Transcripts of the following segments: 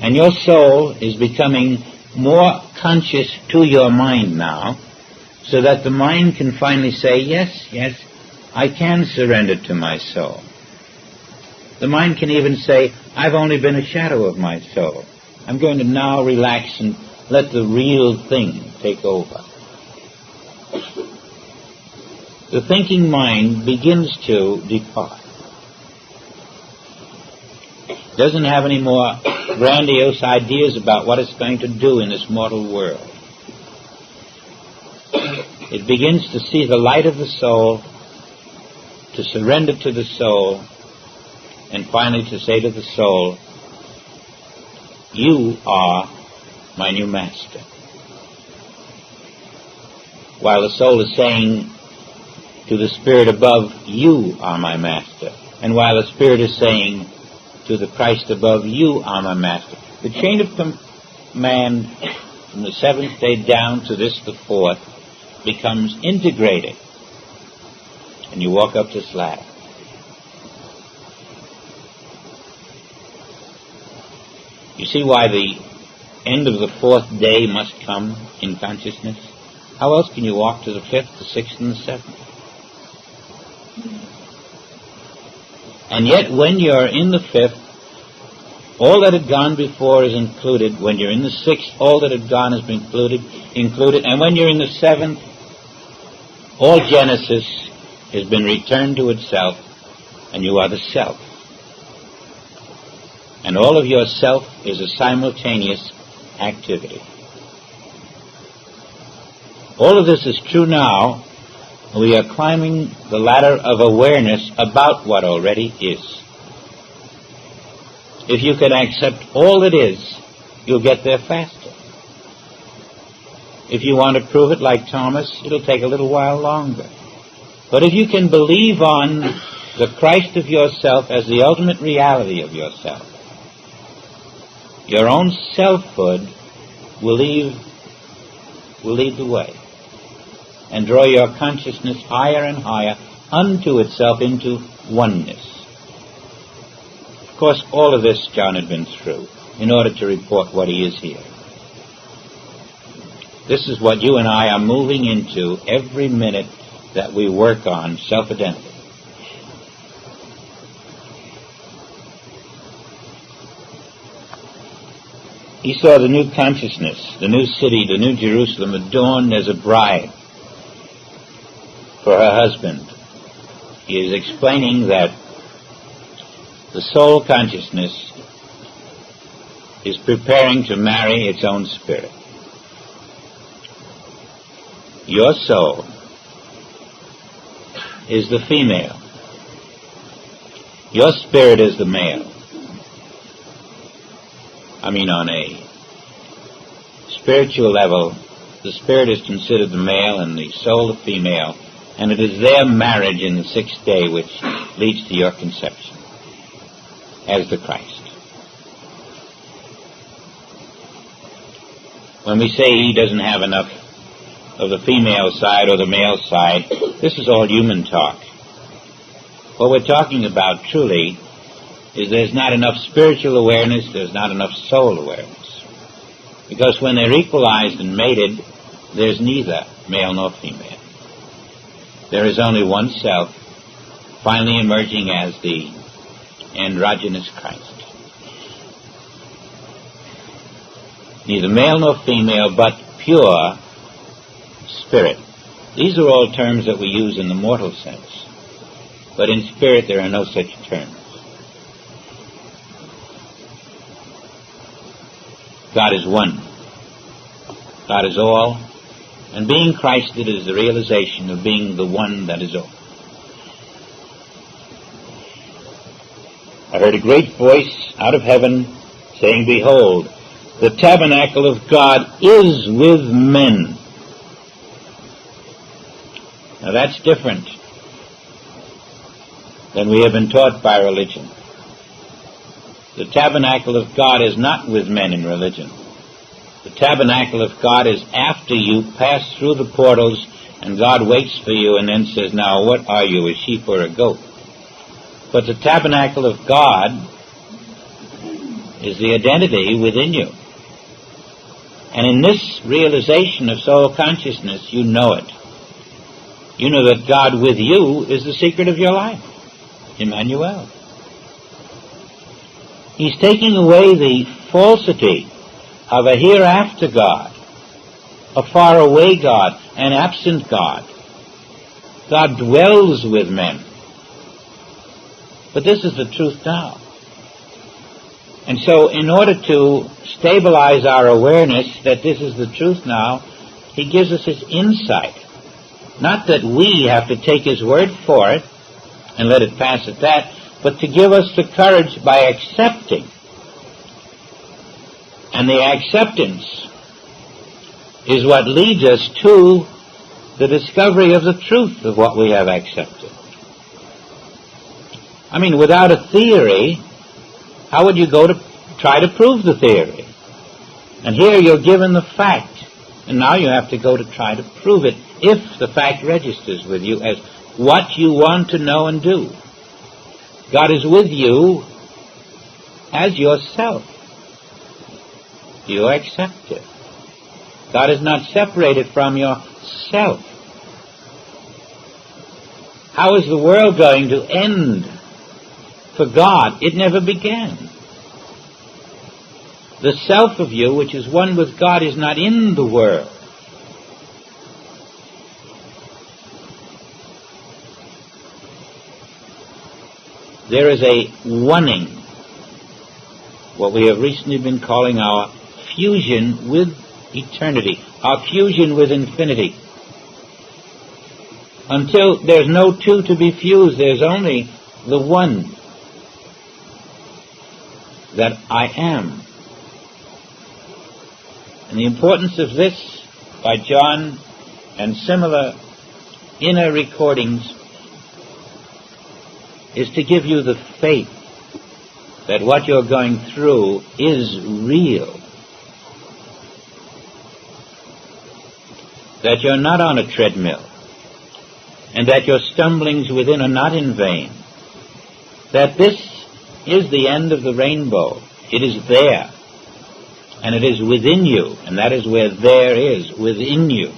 And your soul is becoming more conscious to your mind now, so that the mind can finally say, yes, I can surrender to my soul. The mind can even say, I've only been a shadow of my soul. I'm going to now relax and let the real thing take over. The thinking mind begins to depart. Doesn't have any more grandiose ideas about what it's going to do in this mortal world. It begins to see the light of the soul, to surrender to the soul, and finally to say to the soul, you are my new master. While the soul is saying to the spirit above, you are my master. And while the spirit is saying to the Christ above, you are my master. The chain of command from the seventh day down to this, the fourth, becomes integrated. And you walk up this ladder. You see why the end of the fourth day must come in consciousness? How else can you walk to the fifth, the sixth, and the seventh? And yet when you're in the fifth, all that had gone before is included. When you're in the sixth, all that had gone has been included. And when you're in the seventh, all Genesis has been returned to itself, and you are the self. And all of your self is a simultaneous activity. All of this is true now. We are climbing the ladder of awareness about what already is. If you can accept all that is, you'll get there faster. If you want to prove it like Thomas, it'll take a little while longer. But if you can believe on the Christ of yourself as the ultimate reality of yourself, your own selfhood will lead the way and draw your consciousness higher and higher unto itself into oneness. Of course, all of this John had been through in order to report what he is here. This is what you and I are moving into every minute that we work on self-identity. He saw the new consciousness, the new city, the new Jerusalem adorned as a bride for her husband. He is explaining that the soul consciousness is preparing to marry its own spirit. Your soul is the female. Your spirit is the male. On a spiritual level, the spirit is considered the male and the soul the female, and it is their marriage in the sixth day which leads to your conception as the Christ. When we say he doesn't have enough of the female side or the male side, this is all human talk. What we're talking about truly is there's not enough spiritual awareness, there's not enough soul awareness. Because when they're equalized and mated, there's neither male nor female. There is only one self, finally emerging as the androgynous Christ. Neither male nor female, but pure spirit. These are all terms that we use in the mortal sense. But in spirit there are no such terms. God is one. God is all. And being Christed is the realization of being the one that is all. I heard a great voice out of heaven saying, behold, the tabernacle of God is with men. Now that's different than we have been taught by religion. The tabernacle of God is not with men in religion. The tabernacle of God is after you pass through the portals and God waits for you and then says, now what are you, a sheep or a goat? But the tabernacle of God is the identity within you. And in this realization of soul consciousness, you know it. You know that God with you is the secret of your life. Emmanuel. He's taking away the falsity of a hereafter God, a faraway God, an absent God. God dwells with men. But this is the truth now. And so in order to stabilize our awareness that this is the truth now, he gives us his insight. Not that we have to take his word for it and let it pass at that, but to give us the courage by accepting. And the acceptance is what leads us to the discovery of the truth of what we have accepted. I mean, without a theory, how would you go to try to prove the theory? And here you're given the fact, and now you have to go to try to prove it, if the fact registers with you as what you want to know and do. God is with you as yourself. Do you accept it? God is not separated from yourself. How is the world going to end? For God, it never began. The self of you, which is one with God, is not in the world. There is a oneing, what we have recently been calling our fusion with eternity, our fusion with infinity. Until there's no two to be fused, there's only the one, that I am. And the importance of this, by John and similar inner recordings, is to give you the faith that what you're going through is real. That you're not on a treadmill, and that your stumblings within are not in vain. That this is the end of the rainbow. It is there, and it is within you, and that is where there is, within you.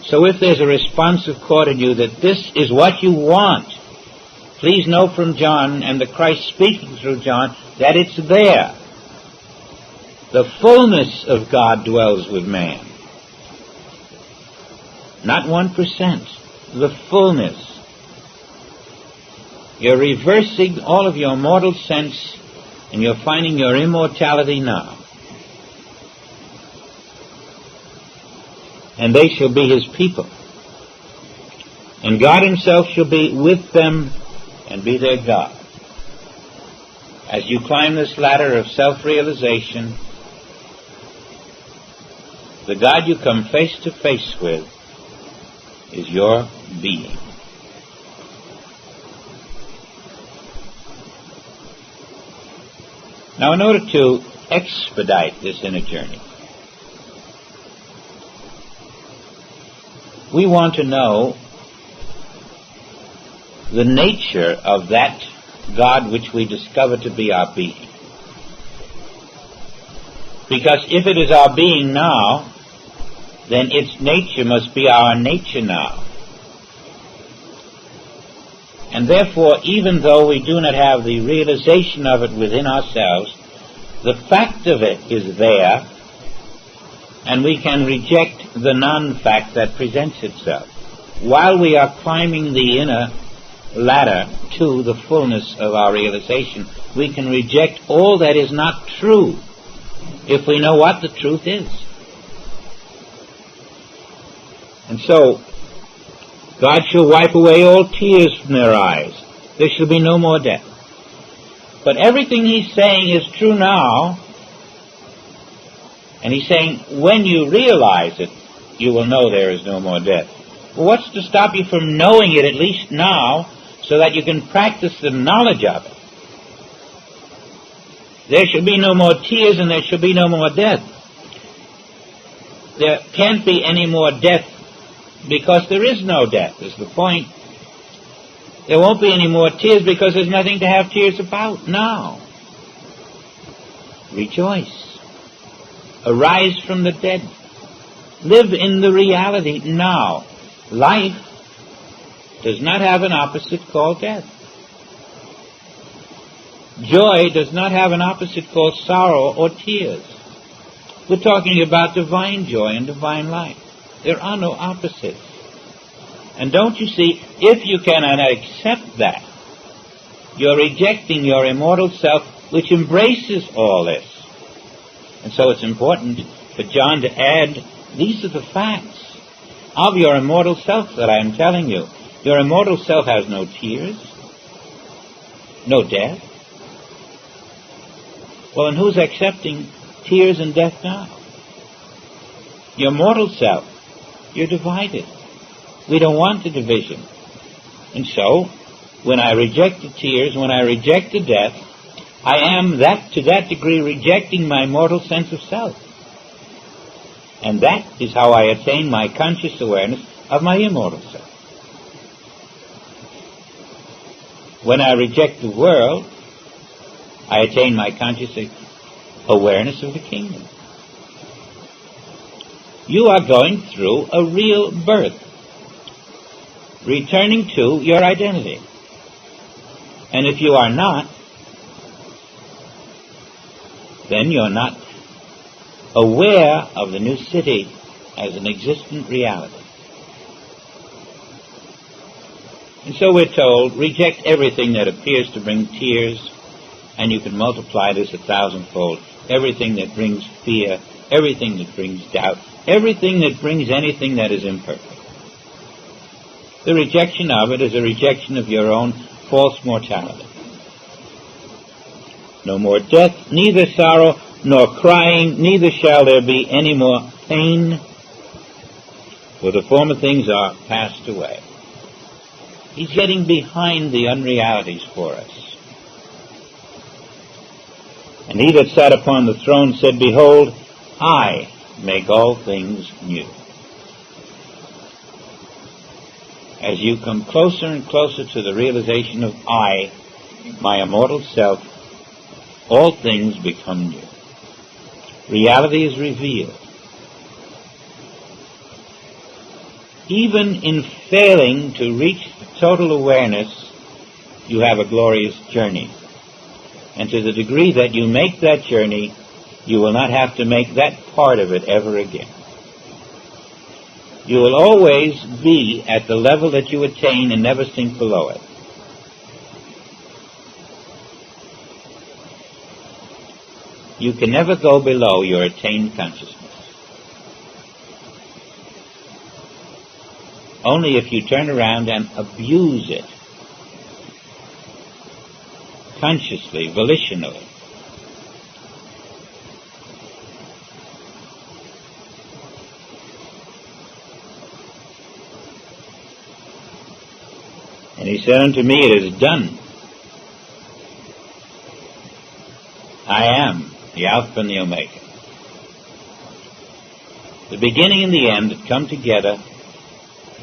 So if there's a responsive chord in you that this is what you want, please know from John and the Christ speaking through John that it's there. The fullness of God dwells with man. Not 1%. The fullness. You're reversing all of your mortal sense, and you're finding your immortality now. And they shall be his people. And God himself shall be with them and be their God. As you climb this ladder of self-realization, the God you come face to face with is your being. Now, in order to expedite this inner journey, we want to know the nature of that God which we discover to be our being. Because if it is our being now, then its nature must be our nature now. And therefore, even though we do not have the realization of it within ourselves, the fact of it is there, and we can reject the non-fact that presents itself. While we are climbing the inner ladder to the fullness of our realization, we can reject all that is not true if we know what the truth is. And so, God shall wipe away all tears from their eyes. There shall be no more death. But everything he's saying is true now. And he's saying, when you realize it, you will know there is no more death. Well, what's to stop you from knowing it at least now, so that you can practice the knowledge of it? There shall be no more tears, and there shall be no more death. There can't be any more death, because there is no death, is the point. There won't be any more tears because there's nothing to have tears about now. Rejoice. Arise from the dead. Live in the reality now. Life does not have an opposite called death. Joy does not have an opposite called sorrow or tears. We're talking about divine joy and divine life. There are no opposites. And don't you see, if you cannot accept that, you're rejecting your immortal self, which embraces all this. And so it's important for John to add, these are the facts of your immortal self that I am telling you. Your immortal self has no tears, no death. Well, and who's accepting tears and death now? Your mortal self. You're divided. We don't want the division. And so, when I reject the tears, when I reject the death, I am to that degree rejecting my mortal sense of self. And that is how I attain my conscious awareness of my immortal self. When I reject the world, I attain my conscious awareness of the kingdom. You are going through a real birth, returning to your identity. And if you are not, then you're not aware of the new city as an existent reality. And so we're told, reject everything that appears to bring tears, and you can multiply this 1,000-fold. Everything that brings fear, everything that brings doubt, everything that brings anything that is imperfect. The rejection of it is a rejection of your own false mortality. No more death, neither sorrow, nor crying, neither shall there be any more pain, for the former things are passed away. He's getting behind the unrealities for us. And he that sat upon the throne said, Behold, I make all things new. As you come closer and closer to the realization of I, my immortal self, all things become new. Reality is revealed. Even in failing to reach total awareness, you have a glorious journey. And to the degree that you make that journey, you will not have to make that part of it ever again. You will always be at the level that you attain and never sink below it. You can never go below your attained consciousness. Only if you turn around and abuse it, consciously, volitionally. And he said unto me, It is done. I am the Alpha and the Omega. The beginning and the end had come together.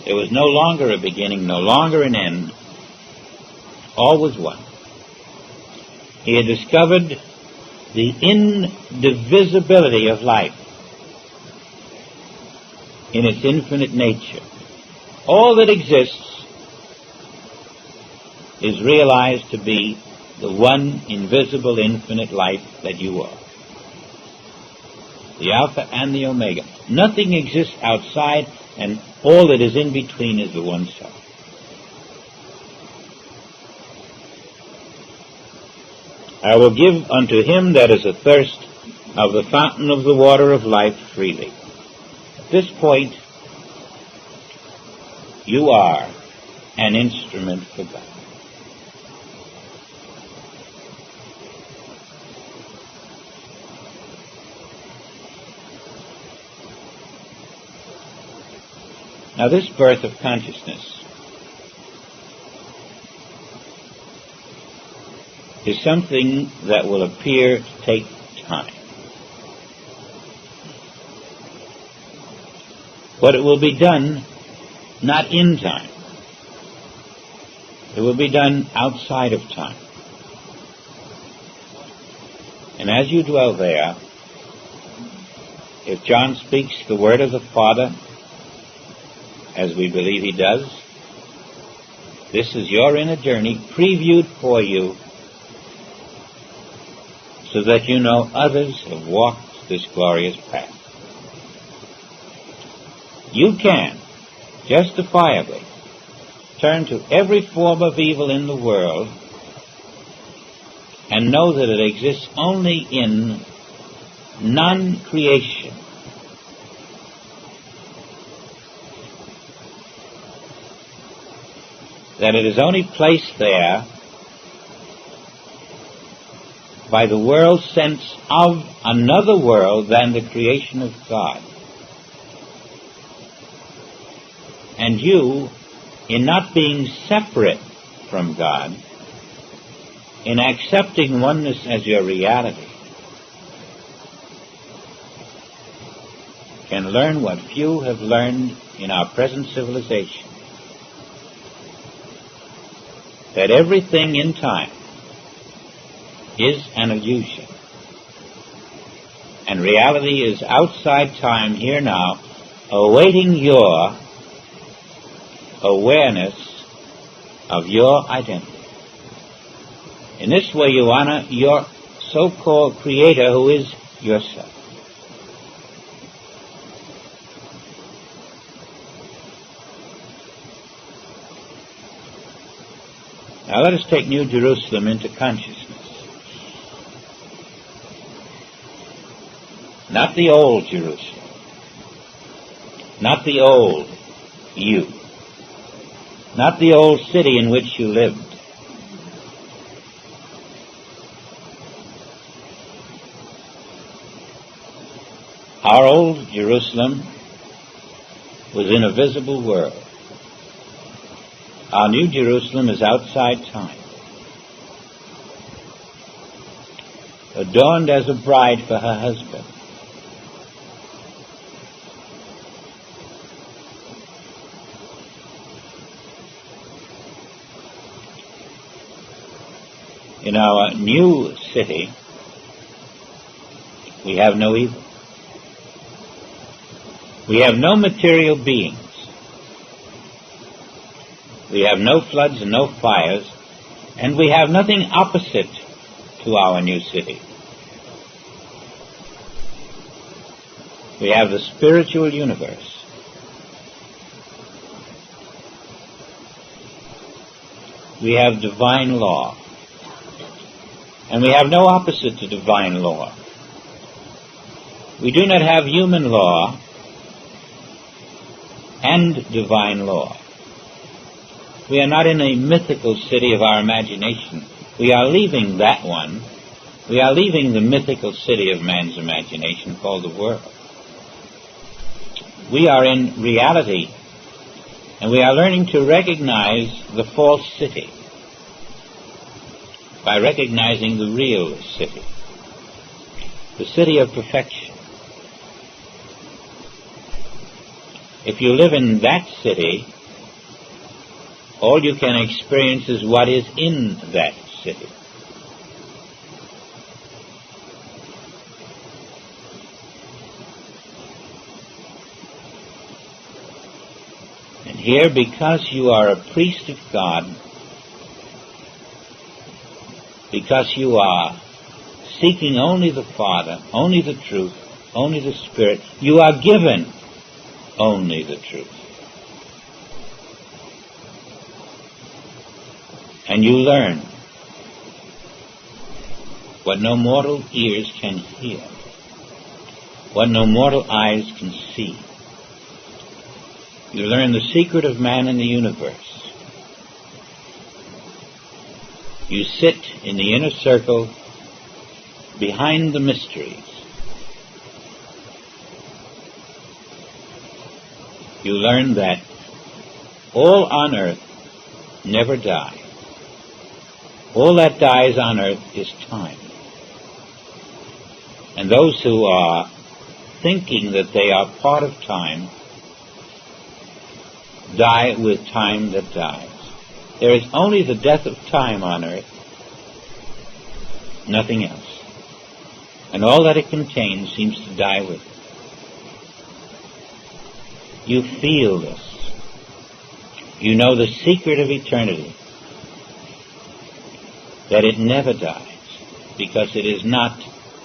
There was no longer a beginning, no longer an end. All was one. He had discovered the indivisibility of life in its infinite nature. All that exists is realized to be the one invisible infinite life that you are. The Alpha and the Omega. Nothing exists outside, and all that is in between is the one self. I will give unto him that is athirst of the fountain of the water of life freely. At this point, you are an instrument for God. Now, this birth of consciousness is something that will appear to take time. But it will be done not in time. It will be done outside of time. And as you dwell there, if John speaks the word of the Father, as we believe he does, this is your inner journey previewed for you so that you know others have walked this glorious path. You can, justifiably, turn to every form of evil in the world and know that it exists only in non-creation. That it is only placed there by the world's sense of another world than the creation of God. And you, in not being separate from God, in accepting oneness as your reality, can learn what few have learned in our present civilization, that everything in time is an illusion, and reality is outside time, here now, awaiting your awareness of your identity. In this way you honor your so-called creator, who is yourself. Now let us take New Jerusalem into consciousness. Not the old Jerusalem. Not the old you. Not the old city in which you lived. Our old Jerusalem was in a visible world. Our new Jerusalem is outside time, adorned as a bride for her husband. In our new city, we have no evil. We have no material beings. We have no floods and no fires, and we have nothing opposite to our new city. We have the spiritual universe. We have divine law. And we have no opposite to divine law. We do not have human law and divine law. We are not in a mythical city of our imagination. We are leaving that one. We are leaving the mythical city of man's imagination called the world. We are in reality, and we are learning to recognize the false city by recognizing the real city, the city of perfection. If you live in that city, all you can experience is what is in that city. And here, because you are a priest of God, because you are seeking only the Father, only the truth, only the Spirit, you are given only the truth. And you learn what no mortal ears can hear, what no mortal eyes can see. You learn the secret of man in the universe. You sit in the inner circle behind the mysteries. You learn that all on earth never die. All that dies on earth is time. And those who are thinking that they are part of time die with time that dies. There is only the death of time on earth, nothing else. and all that it contains seems to die with it. You feel this. You know the secret of eternity, that it never dies, because it is not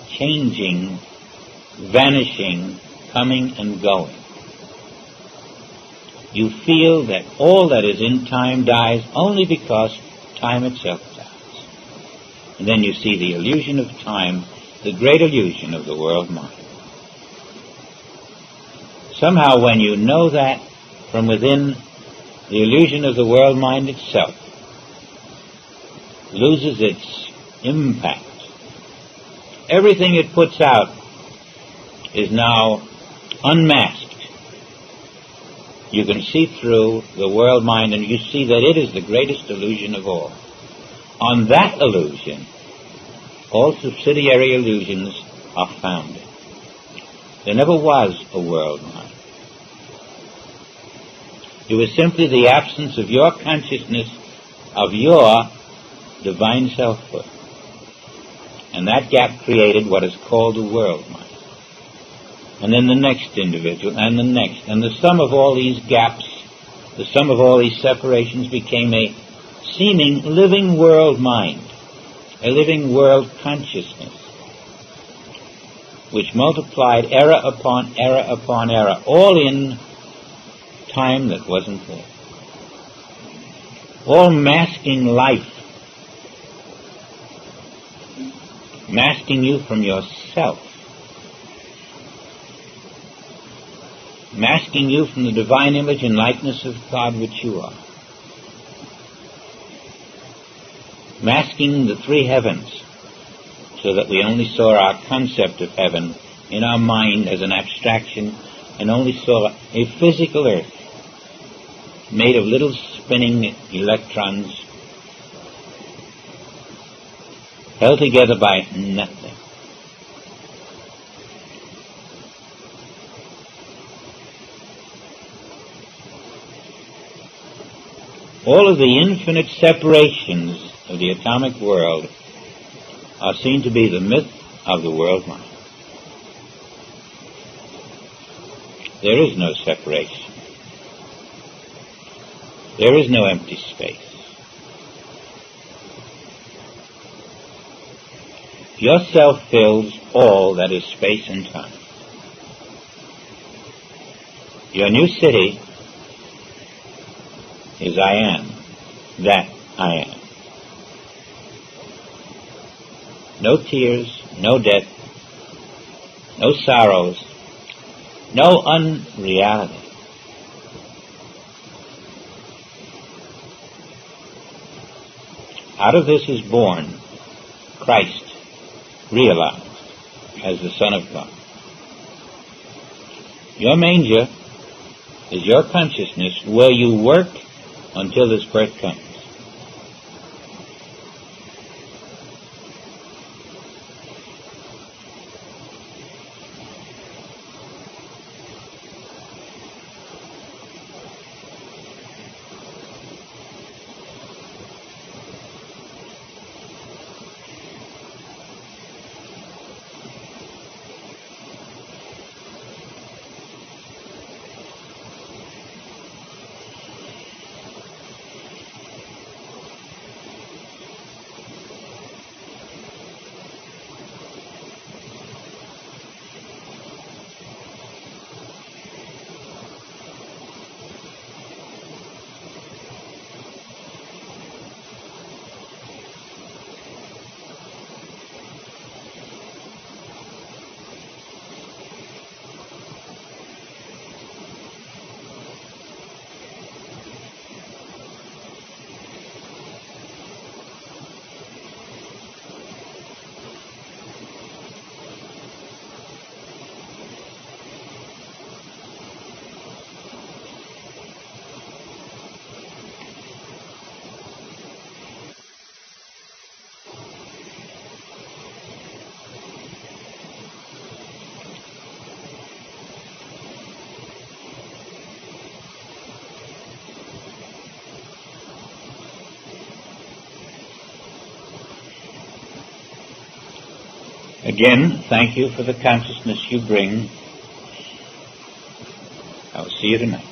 changing, vanishing, coming and going. You feel that all that is in time dies only because time itself dies. And then you see the illusion of time, the great illusion of the world mind. Somehow when you know that from within, the illusion of the world mind itself loses its impact. Everything it puts out is now unmasked. You can see through the world mind, and you see that it is the greatest illusion of all. On that illusion, all subsidiary illusions are founded. There never was a world mind. It was simply the absence of your consciousness of your divine selfhood. And that gap created what is called a world mind. And then the next individual, and the next. And the sum of all these gaps, the sum of all these separations became a seeming living world mind, a living world consciousness, which multiplied error upon error upon error, all in time that wasn't there. All masking life, masking you from yourself, masking you from the divine image and likeness of God which you are, masking the three heavens, so that we only saw our concept of heaven in our mind as an abstraction, and only saw a physical earth made of little spinning electrons held together by nothing. All of the infinite separations of the atomic world are seen to be the myth of the world mind. There is no separation. There is no empty space. Yourself fills all that is space and time. Your new city is I am, that I am. No tears, no death, no sorrows, no unreality. Out of this is born Christ, realized as the Son of God. Your manger is your consciousness where you work until this birth comes. Again, thank you for the consciousness you bring. I will see you tonight.